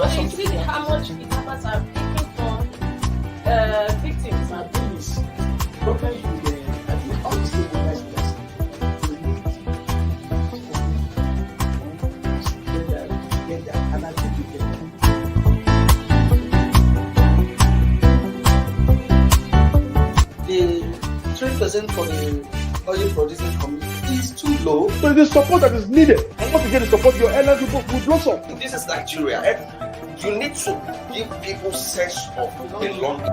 So you see how much the farmers are picking for victims. Now, this problem with the, I think, all the stabilized person, get that, and I think we get that. The 3% for the oil producing community is too low. So the support that is needed, and once again, the support your airline people will blossom. This is Nigeria. You need to give people sense of belonging.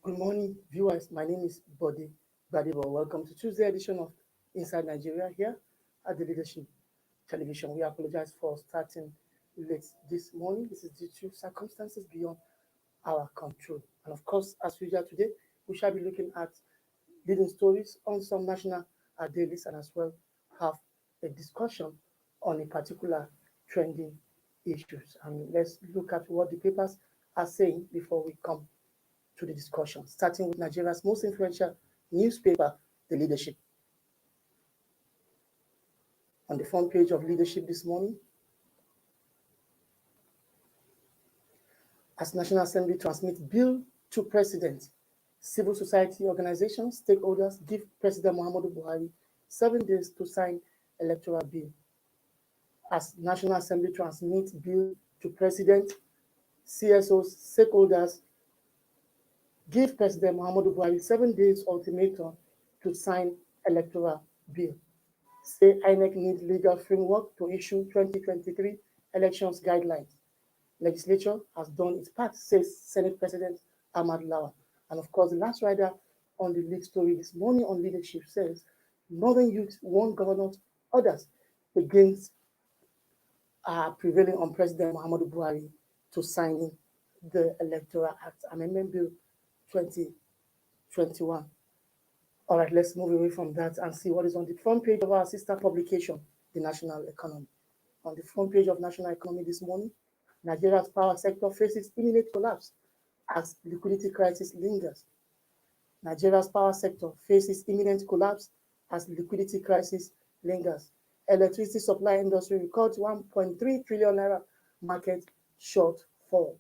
Good morning, viewers. My name is Bode Gbadebo. Welcome to Tuesday edition of Inside Nigeria here at the Leadership Television. We apologize for starting late this morning. This is due to circumstances beyond our control. And of course, as usual today, we shall be looking at leading stories on some national dailies and as well have a discussion on a particular trending issues. And let's look at what the papers are saying before we come to the discussion, starting with Nigeria's most influential newspaper, The Leadership. On the front page of Leadership this morning, as National Assembly transmits bill to President, civil society organizations, stakeholders give President Muhammadu Buhari 7 days to sign electoral bill. As National Assembly transmits bill to President, CSOs, stakeholders give President Muhammadu Buhari 7 days ultimatum to sign electoral bill. Say INEC needs legal framework to issue 2023 elections guidelines. Legislature has done its part, says Senate President Ahmad Lawan. And of course, the last rider on the lead story this morning on Leadership says Northern youth warn governors, others against prevailing on President Muhammadu Buhari to sign the Electoral Act Amendment Bill 2021. All right, let's move away from that and see what is on the front page of our sister publication, The National Economy. On the front page of National Economy this morning, Nigeria's power sector faces imminent collapse as liquidity crisis lingers. Nigeria's power sector faces imminent collapse as liquidity crisis lingers. Electricity supply industry records 1.3 trillion naira market shortfall.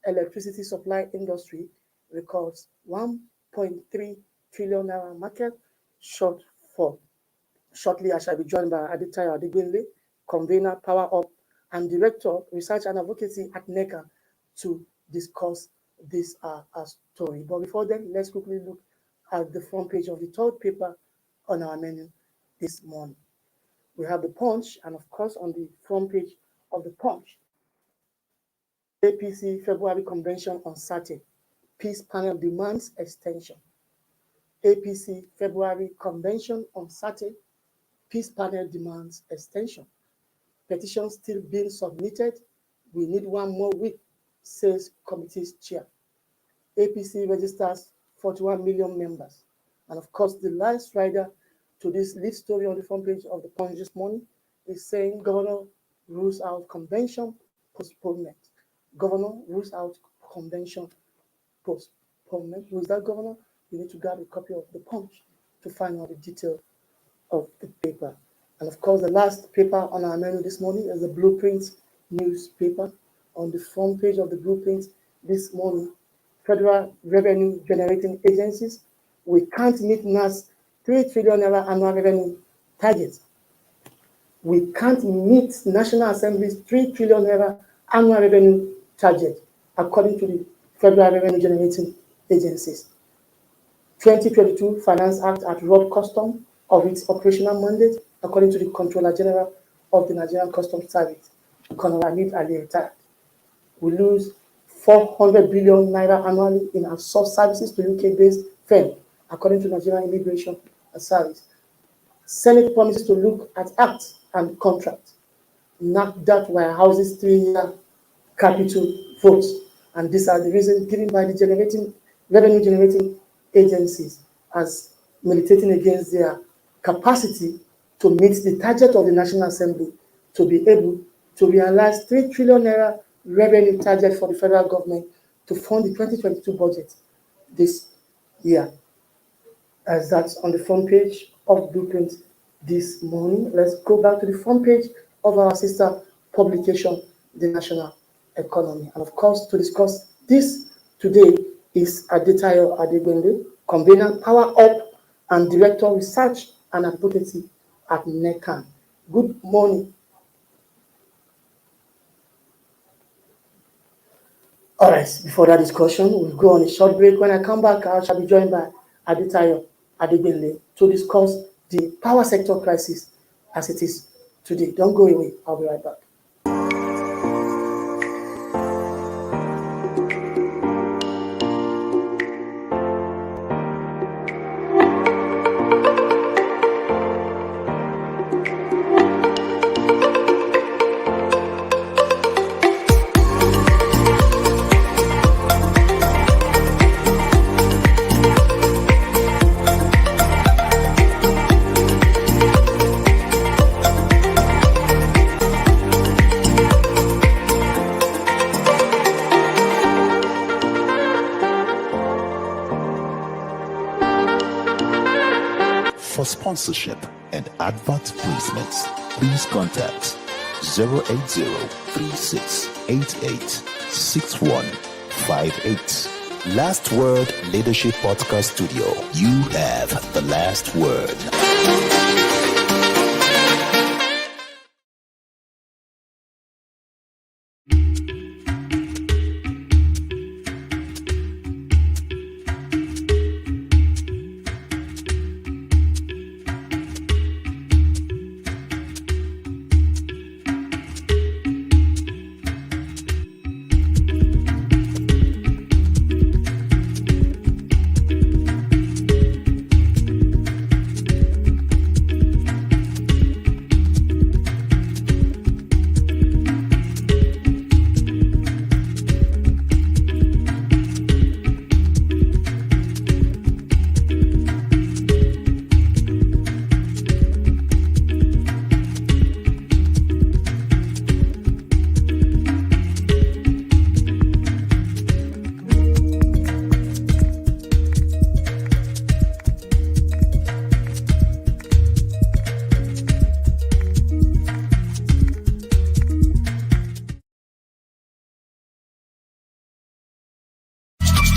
Electricity supply industry records 1.3 trillion naira market shortfall. Shortly, I shall be joined by Aditayo Adegbile, convener, Power Up, and Director, Research and Advocacy at NECA to discuss this story. But before then, let's quickly look at the front page of the third paper on our menu this morning. We have the Punch, and of course, on the front page of the Punch, APC February Convention on Saturday. Peace panel demands extension. APC February Convention on Saturday. Peace panel demands extension. Petition still being submitted. We need 1 more week, says committee's chair. APC registers 41 million members. And of course, the last rider to this lead story on the front page of the Punch this morning is saying Governor rules out convention postponement. Governor rules out convention postponement. Who is that governor? You need to grab a copy of the Punch to find out the detail of the paper. And of course, the last paper on our menu this morning is the Blueprint newspaper. On the front page of the Blueprint this morning, Federal Revenue Generating Agencies, we can't meet NAS 3 trillion naira annual revenue target. We can't meet National Assembly's 3 trillion naira annual revenue target, according to the Federal Revenue Generating Agencies. 2022 Finance Act at robbed custom of its operational mandate, according to the Controller General of the Nigerian Customs Service, Colonel Hamid Ali retired. We lose 400 billion naira annually in our soft services to UK-based firm, according to Nigerian Immigration Service. Senate promises to look at acts and contracts. NAFDAC warehouses 3-year capital votes. And these are the reasons given by the revenue generating agencies as militating against their capacity to meet the target of the National Assembly to be able to realize 3 trillion naira revenue target for the federal government to fund the 2022 budget. This Yeah, as that's on the front page of Blueprint this morning. Let's go back to the front page of our sister publication, The National Economy. And of course, to discuss this today is Adetayo Adegbende, convener Power Up and Director Research and Advocacy at NECAN. Good morning. All right, before that discussion, we'll go on a short break. When I come back, I shall be joined by Adetayo Adegbele to discuss the power sector crisis as it is today. Don't go away. I'll be right back. For sponsorship and advert placements, please contact 080-3688-6158. Last Word Leadership Podcast Studio. You have the last word.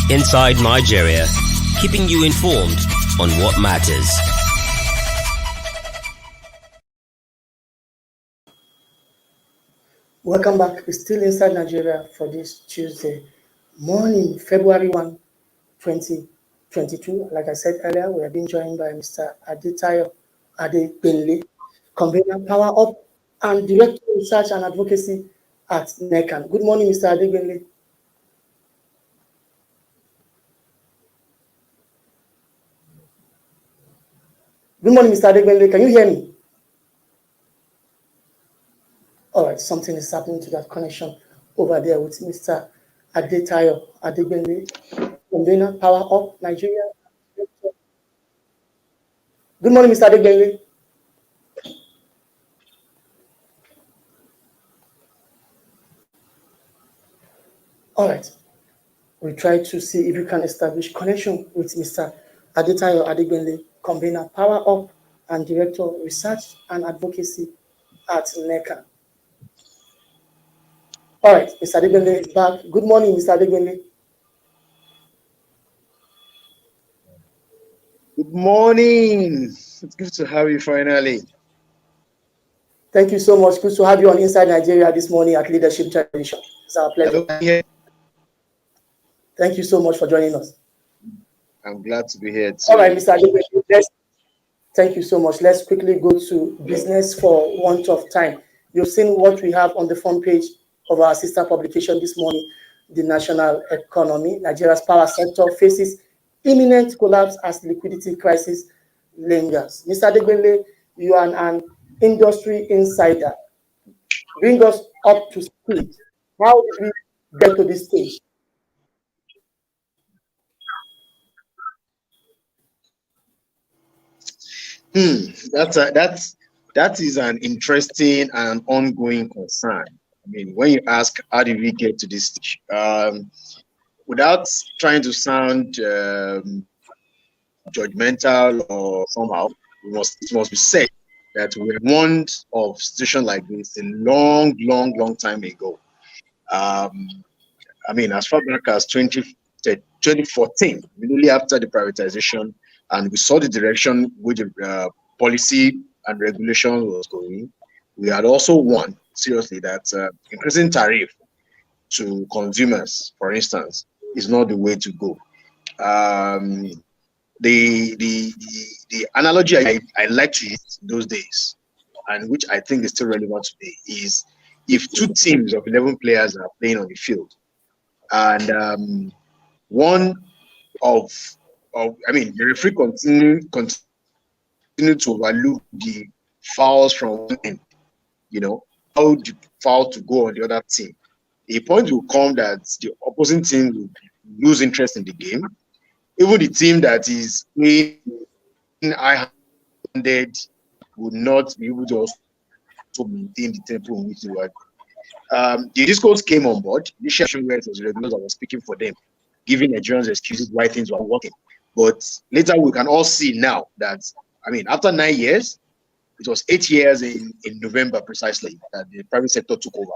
Inside Nigeria, keeping you informed on what matters. Welcome back. We're still inside Nigeria for this Tuesday morning, February 1, 2022. Like I said earlier, we are being joined by Mr. Adetayo Adegbele, convener Power Up and Director of Research and Advocacy at NECAN. Good morning, Mr. Adegbele. Good morning, Mr. Adegbele. Can you hear me? All right, something is happening to that connection over there with Mr. Adetayo Adegbele, convener Power Up Nigeria. Good morning, Mr. Adegbele. All right. We try to see if we can establish connection with Mr. Adetayo Adegbele, convener Power Up and Director of Research and Advocacy at NECA. All right, Mr. Adegbele is back. Good morning, Mr. Adegbele. Good morning. It's good to have you finally. Thank you so much. Good to have you on Inside Nigeria this morning at Leadership Television. It's our pleasure. Thank you so much for joining us. I'm glad to be here too. All right, Mr. Adegbele, thank you so much. Let's quickly go to business for want of time. You've seen what we have on the front page of our sister publication this morning, The National Economy. Nigeria's power sector faces imminent collapse as liquidity crisis lingers. Mr. Adegbele, you are an industry insider. Bring us up to speed. How did we get to this stage? That is an interesting and ongoing concern. I mean, when you ask how did we get to this stage, without trying to sound judgmental or somehow, it must be said that we warned of situation like this a long time ago. Um, I mean, as far back as 2014, immediately after the privatization, and we saw the direction which the policy and regulation was going, we had also warned seriously that increasing tariff to consumers, for instance, is not the way to go. Um, the analogy I like to use those days, and which I think is still relevant today, is if two teams of 11 players are playing on the field, and one of I mean, the referee continue to overlook the fouls from one end, you know, how the foul to go on the other team. A point will come that the opposing team will lose interest in the game. Even the team that is playing high-handed would not be able to also maintain the tempo in which they were. The discos came on board. Initially, where it was regulars that were speaking for them, giving Nigerians excuses why things were working. But later, we can all see now that, I mean, after 9 years, it was 8 years in November precisely that the private sector took over.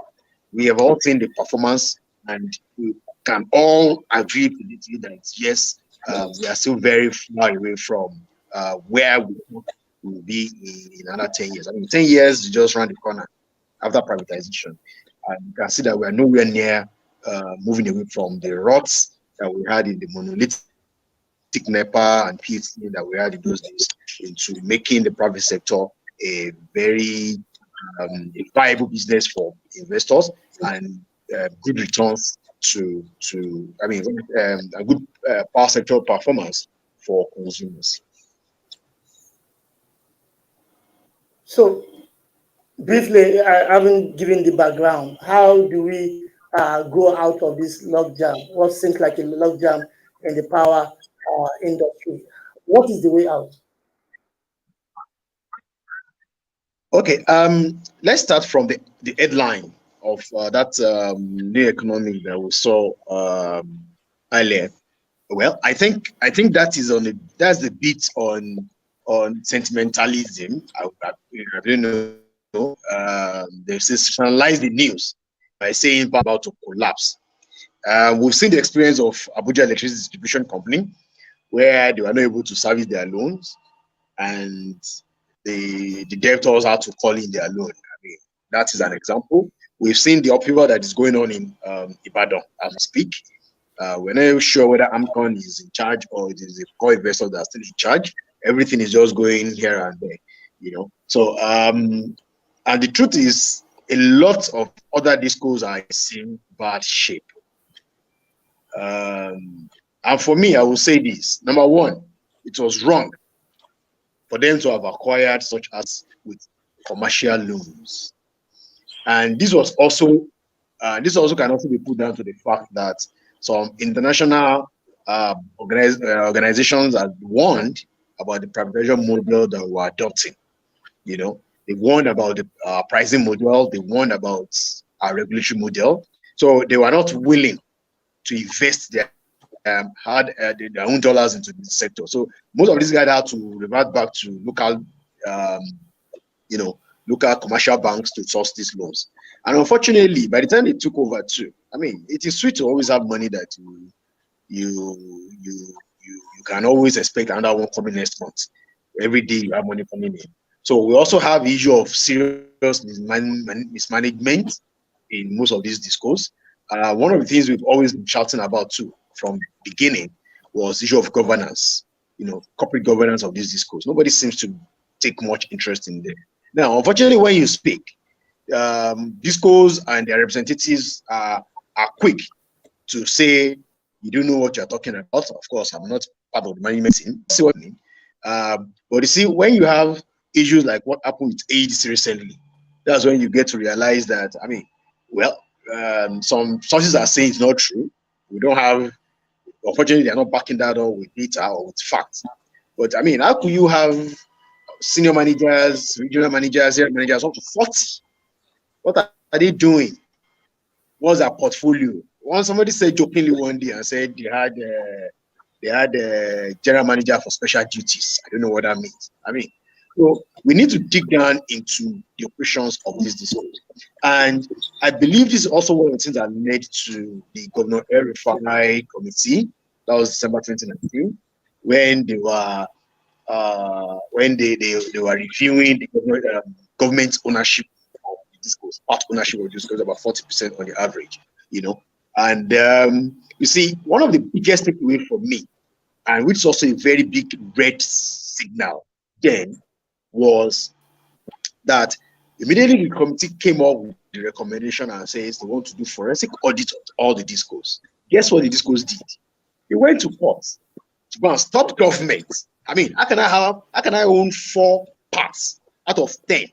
We have all seen the performance, and we can all agree politically that yes, we are still very far away from where we will be in another 10 years. I mean, 10 years is just around the corner after privatization. And you can see that we are nowhere near moving away from the rots that we had in the monolithic NEPA and PhD that we had in those days into making the private sector a very viable business for investors and good returns to I mean a good power sector performance for consumers. So, briefly, I haven't given the background. How do we go out of this logjam? What seems like a logjam in the power industry? What is the way out? Okay, let's start from the headline of that new economy that we saw earlier. Well, I think that is that's the bit on sentimentalism. I don't know. They sensationalize the news by saying about to collapse. We've seen the experience of Abuja Electricity Distribution Company, where they were not able to service their loans, and the debtors had to call in their loan. I mean, that is an example. We've seen the upheaval that is going on in Ibadan as we speak. We're not even sure whether Amcon is in charge or it is the core investors that are still in charge. Everything is just going here and there, you know. So, and the truth is, a lot of other discos are in bad shape. And for me, I will say this: number one, it was wrong for them to have acquired such as with commercial loans, and this also can also be put down to the fact that some international organizations have warned about the privatization model that we're adopting. You know, they warned about the pricing model, they warned about our regulatory model, so they were not willing to invest their their own dollars into this sector. So most of these guys had to revert back to local, local commercial banks to source these loans. And unfortunately, by the time they took over too, I mean, it is sweet to always have money that you can always expect another one coming next month. Every day you have money coming in. So we also have the issue of serious mismanagement in most of these discos. One of the things we've always been shouting about too from beginning was the issue of governance, corporate governance of these discos. Nobody seems to take much interest in them. Now, unfortunately, when you speak, discos and their representatives are quick to say you don't know what you're talking about. Of course, I'm not part of the management team. See what I mean? But you see, when you have issues like what happened with AIDS recently, that's when you get to realize that, I mean, well, some sources are saying it's not true. We don't have, unfortunately, they're not backing that up with data or with facts. But I mean, how could you have senior managers, regional managers, area managers up to 40? What are they doing? What's their portfolio? Once somebody said jokingly one day and said they had They had a general manager for special duties. I don't know what that means. I mean, so we need to dig down into the operations of this discourse. And I believe this is also one of the things that led to the Governor El Rufai Committee. That was December 2019, when they were were reviewing the government ownership of the discourse, part ownership of the discourse, about 40% on the average, you know. And you see, one of the biggest takeaway for me, and which is also a very big red signal then, was that immediately the committee came up with the recommendation and says they want to do forensic audit of all the discourse. Guess what the discourse did? They went to court to go and stop government. I mean, how can I own 4 parts out of 10?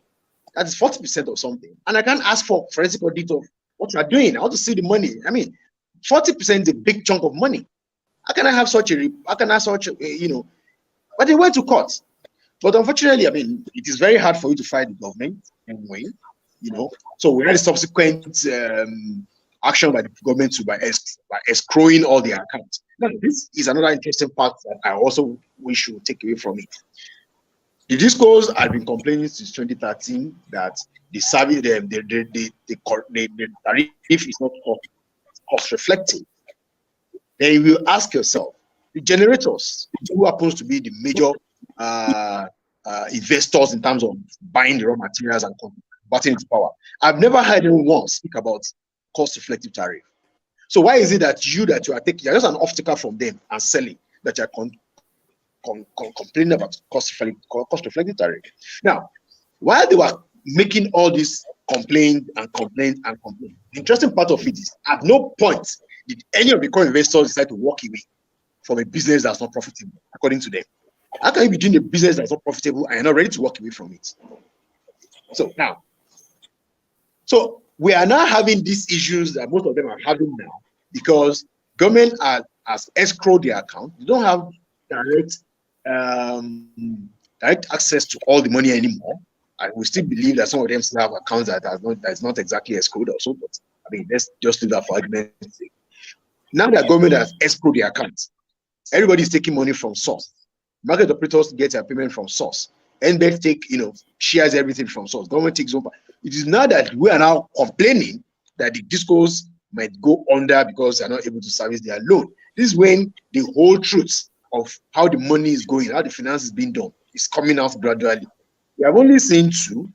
That is 40% of something. And I can't ask for forensic audit of what you are doing. I want to see the money. I mean, 40% is a big chunk of money. How can I have such a, you know, but they went to court. But unfortunately, I mean, it is very hard for you to fight the government anyway, you know. So we had a subsequent action by the government by escrowing all their accounts. Now, this is another interesting part that I also wish you would take away from it. The discourse had been complaining since 2013 that the service, the tariff is not cost reflective. Then you will ask yourself, the generators, who happens to be the major investors in terms of buying the raw materials and converting it to power, I've never heard anyone speak about cost reflective tariff. So why is it that you are taking, you're just an obstacle from them and selling, that you're complaining about cost reflective tariff? Now, while they were making all this complaint, the interesting part of it is at no point did any of the core investors decide to walk away from a business that's not profitable, according to them. How can you be doing a business that's not profitable and you're not ready to walk away from it? So we are now having these issues that most of them are having now because government has escrowed their account. They don't have direct access to all the money anymore. And we still believe that some of them still have accounts that is not exactly escrowed also, but I mean, let's just leave that for argument's sake. Now that government has escrowed the accounts, everybody is taking money from source. Market operators get their payment from source. NBET take, shares everything from source. Government takes over. It is now that we are now complaining that the discos might go under because they are not able to service their loan. This is when the whole truth of how the money is going, how the finance is being done, is coming out gradually. We have only seen 2.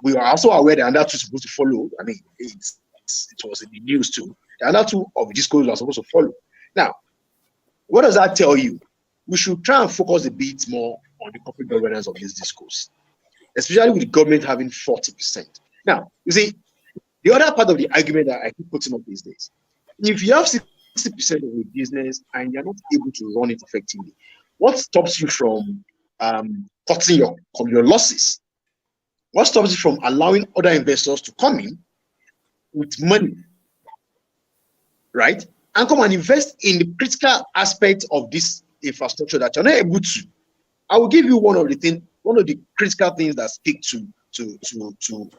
We are also aware that another 2 is supposed to follow. I mean, it was in the news too. The other 2 of the discos are supposed to follow. Now, what does that tell you? We should try and focus a bit more on the corporate governance of this discourse, especially with the government having 40%. Now, you see, the other part of the argument that I keep putting up these days, if you have 60% of your business and you're not able to run it effectively, what stops you from cutting your losses? What stops you from allowing other investors to come in with money, right? And come and invest in the critical aspect of this infrastructure that you're not able to. I will give you one of the critical things that speak to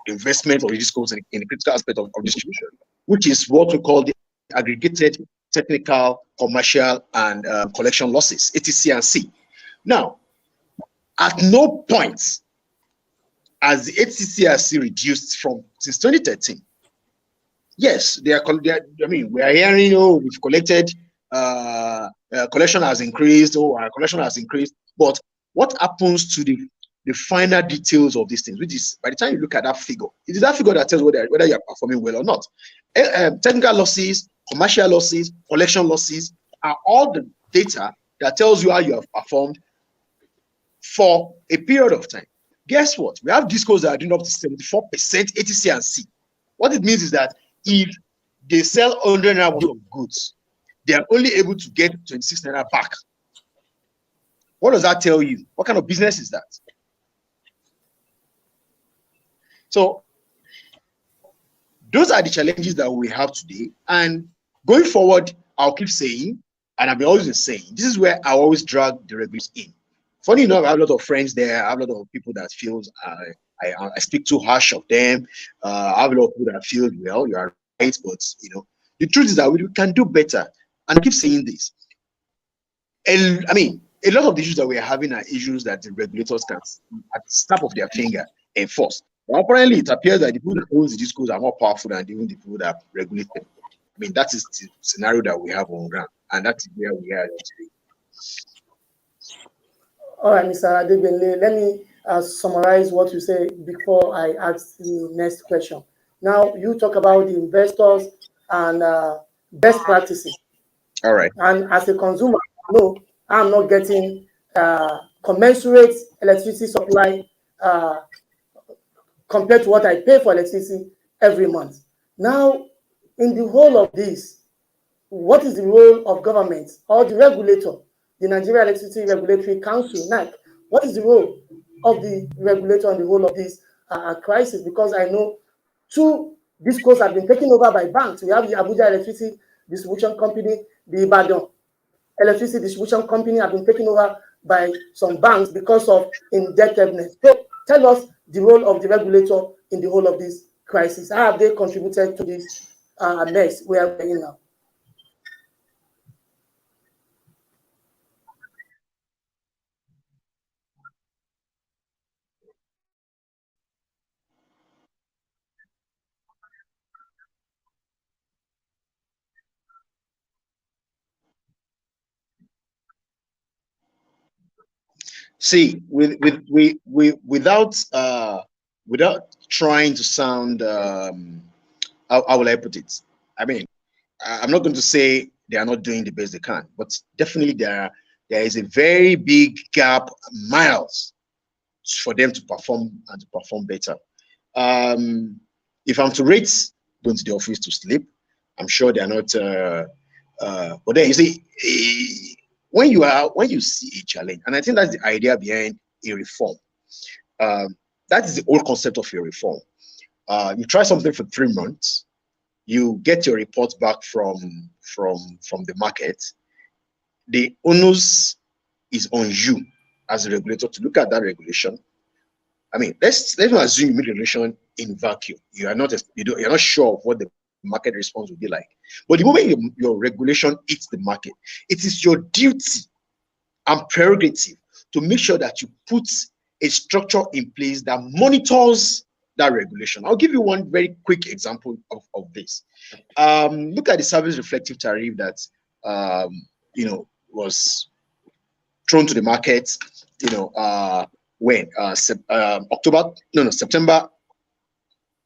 investment or discourse in the critical aspect of distribution, which is what we call the aggregated technical, commercial, and collection losses, ATC&C. Now, at no point has the ATC&C reduced since 2013. Yes, we are hearing, we've collected, collection has increased, our collection has increased, but what happens to the finer details of these things, which is, by the time you look at that figure, it is that figure that tells whether you are performing well or not. Technical losses, commercial losses, collection losses are all the data that tells you how you have performed for a period of time. Guess what? We have discos that are doing up to 74% ATC&C. What it means is that if they sell 100 naira worth of goods, they are only able to get 26 naira back. What does that tell you? What kind of business is that? So those are the challenges that we have today. And going forward, I'll keep saying, and I've always been saying, this is where I always drag the regulators in. Funny enough, I have a lot of friends there. I have a lot of people that feel I speak too harsh of them. I have a lot of people that feel, well, you are right, but the truth is that we can do better. And I keep saying this. I mean, a lot of the issues that we're having are issues that the regulators can, at the snap of their finger, enforce. But apparently, it appears that the people that owns the discos are more powerful than even the people that regulate them. I mean, that is the scenario that we have on ground, and that's where we are today. All right, Mr. Adegbele, let me summarize what you say before I ask the next question. Now, you talk about the investors and best practices. All right. And as a consumer, no, I'm not getting commensurate electricity supply compared to what I pay for electricity every month. Now, in the whole of this, what is the role of government or the regulator, the Nigeria Electricity Regulatory Council, NEC? What is the role of the regulator in the whole of this crisis? Because I know two discos have been taken over by banks. We have the Abuja Electricity Distribution Company, the Ibadan Electricity Distribution Company have been taken over by some banks because of indebtedness. So tell us the role of the regulator in the whole of this crisis. How have they contributed to this mess we are in now? See, without trying to sound, how will I put it? I mean, I'm not going to say they are not doing the best they can, but definitely there is a very big gap, miles, for them to perform and to perform better. If I'm to rate going to the office to sleep, I'm sure they are not. But then you see, when you see a challenge, and I think that's the idea behind a reform. That is the whole concept of a reform. You try something for 3 months, you get your report back from the market. The onus is on you as a regulator to look at that regulation. I mean, let's assume you make a regulation in vacuum. You're not sure of what the market response will be like. But the moment your regulation hits the market, it is your duty and prerogative to make sure that you put a structure in place that monitors that regulation. I'll give you one very quick example of this. Look at the service reflective tariff that was thrown to the market. When September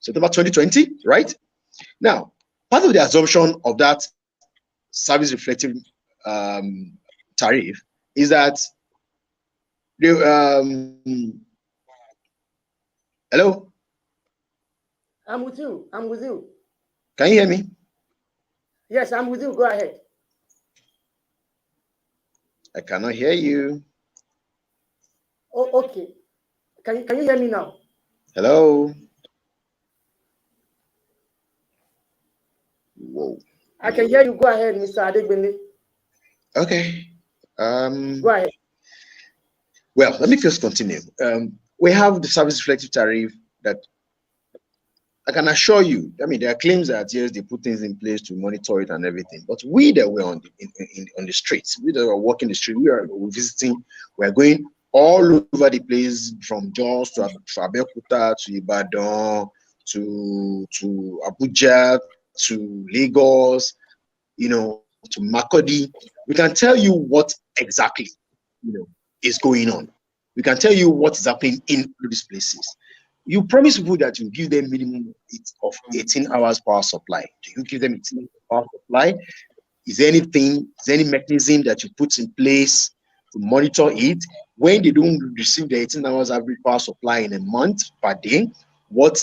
2020, right? Now, part of the assumption of that service reflective tariff is that hello? I'm with you. I'm with you. Can you hear me? Yes, I'm with you. Go ahead. I cannot hear you. Oh, okay. Can you hear me now? Hello? Whoa. I can hear you. Go ahead, Mr. Adegbele. Okay. Go ahead. Well, let me first continue. We have the service reflective tariff that I can assure you, I mean, there are claims that yes, they put things in place to monitor it and everything. But we that were on the streets, we that were walking the street, we're visiting, we're going all over the place, from Jos to Abeokuta to Ibadan to Abuja to Lagos, to Makurdi. We can tell you what exactly is going on. We can tell you what is happening in these places. You promise people that you give them minimum of 18 hours power supply. Do you give them 18 hours power supply? Is there any mechanism that you put in place to monitor it? When they don't receive the 18 hours average power supply in a month per day, what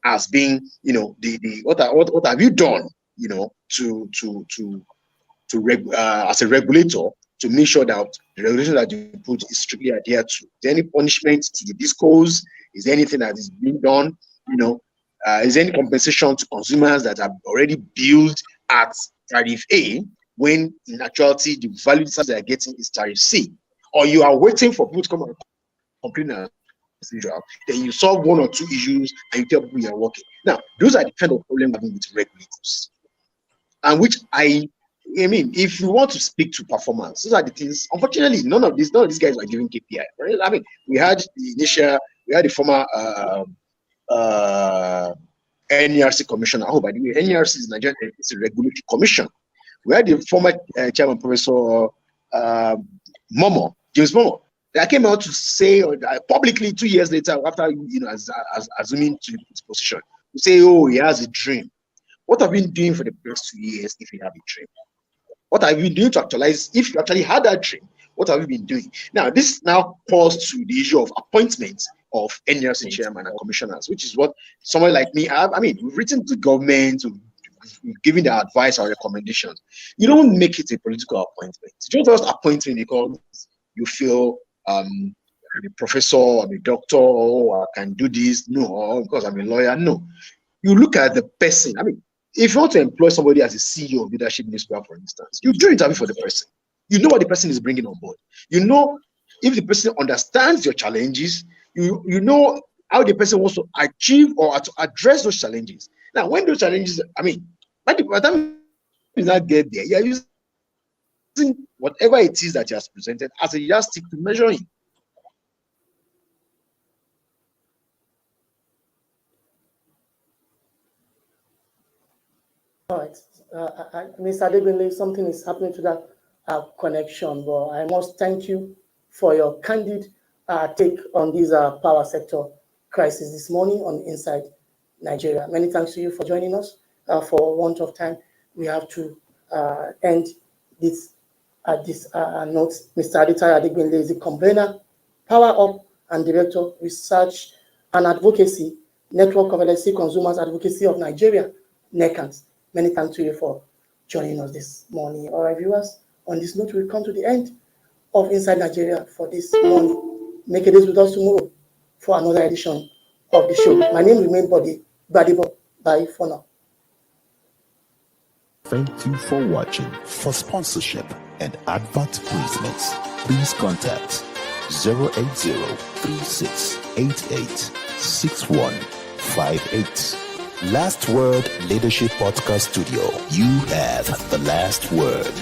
has been, what have you done, as a regulator, to make sure that the regulation that you put is strictly adhered to? Is there any punishment to the discos? Is there anything that is being done? Is there any compensation to consumers that are already billed at tariff A, when in actuality the value they are getting is tariff C? Or you are waiting for people to come and complain as usual, then you solve one or two issues and you tell people you are working. Now, those are the kind of problems having with regulators, and which I I mean, if you want to speak to performance, those are the things. Unfortunately, none of these guys are giving KPI. Right? I mean, we had the former NERC commissioner. Oh, by the way, NERC is Nigeria. It's a regulatory commission. We had the former chairman, Professor Momo, James Momo, that came out to say publicly 2 years later, after as assuming to his position, to say, oh, he has a dream. What have you been doing for the past 2 years if you have a dream? What have you been doing to actualize? If you actually had that dream, what have you been doing? Now, this now calls to the issue of appointments of NERC chairman and commissioners, which is what someone like me have. I mean, we've written to government, we've given their advice or recommendations. You don't make it a political appointment. You don't just appoint me because you feel I'm a professor, I'm a doctor, or I can do this. No, or because I'm a lawyer. No. You look at the person. I mean, if you want to employ somebody as a CEO of leadership newspaper, for instance, you do interview for the person. You know what the person is bringing on board. You know if the person understands your challenges. You know how the person wants to achieve or to address those challenges. Now, when those challenges, I mean, by the time you not get there, you're using whatever it is that you have presented as a yardstick to measure in. All right, Mr. Adegbile, something is happening to that connection, but I must thank you for your candid take on this power sector crisis this morning on Inside Nigeria. Many thanks to you for joining us. For want of time, we have to end this at this note. Mr. Adetayo Adegbile is the convener, Power Up, and Director, Research and Advocacy, Network of LSC Consumers Advocacy of Nigeria, NECANS. Many thanks to you for joining us this morning. All right, viewers, on this note, we'll come to the end of Inside Nigeria for this morning. Make it with us tomorrow for another edition of the show. My name remains Badibo. Bye for now. Thank you for watching. For sponsorship and advert placements, please contact 080-3688-6158. Last Word Leadership Podcast Studio. You have the last word.